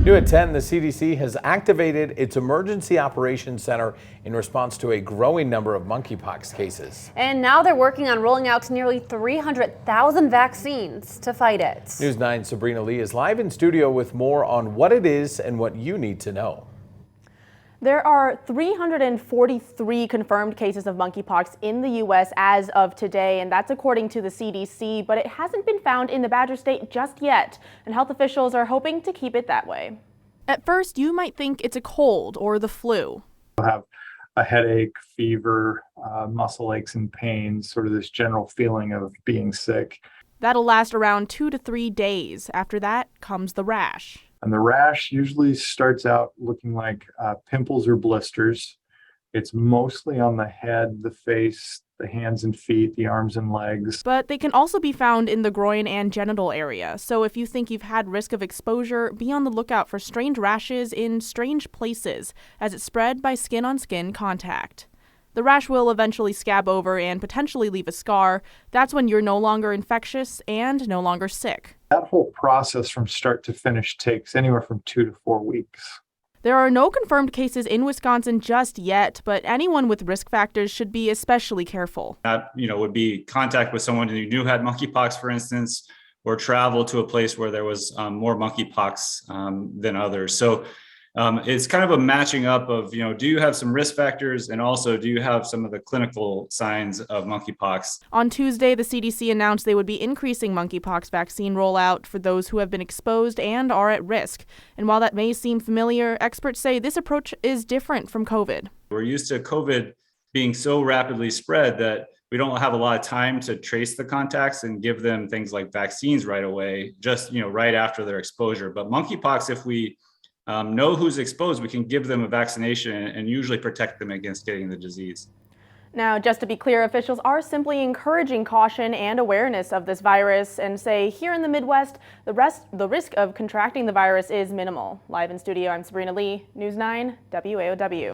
New at 10, the CDC has activated its Emergency Operations Center in response to a growing number of monkeypox cases. And now they're working on rolling out nearly 300,000 vaccines to fight it. News 9's Sabrina Lee is live in studio with more on what it is and what you need to know. There are 343 confirmed cases of monkeypox in the U.S. as of today, and that's according to the CDC, but it hasn't been found in the Badger State just yet, and health officials are hoping to keep it that way. At first, you might think it's a cold or the flu. You'll have a headache, fever, muscle aches and pains, sort of this general feeling of being sick. That'll last around 2 to 3 days. After that comes the rash. And the rash usually starts out looking like pimples or blisters. It's mostly on the head, the face, the hands and feet, the arms and legs. But they can also be found in the groin and genital area. So if you think you've had risk of exposure, be on the lookout for strange rashes in strange places as it's spread by skin-on-skin contact. The rash will eventually scab over and potentially leave a scar. That's when you're no longer infectious and no longer sick. That whole process from start to finish takes anywhere from 2 to 4 weeks. There are no confirmed cases in Wisconsin just yet, but anyone with risk factors should be especially careful. That, would be contact with someone who knew had monkeypox, for instance, or travel to a place where there was more monkeypox than others. So it's kind of a matching up of, do you have some risk factors, and also do you have some of the clinical signs of monkeypox? On Tuesday, the CDC announced they would be increasing monkeypox vaccine rollout for those who have been exposed and are at risk. And while that may seem familiar, experts say this approach is different from COVID. We're used to COVID being so rapidly spread that we don't have a lot of time to trace the contacts and give them things like vaccines right away, just, right after their exposure. But monkeypox, if we know who's exposed, we can give them a vaccination and usually protect them against getting the disease. Now, just to be clear, officials are simply encouraging caution and awareness of this virus and say here in the Midwest, the risk of contracting the virus is minimal. Live in studio, I'm Sabrina Lee, News 9, WAOW.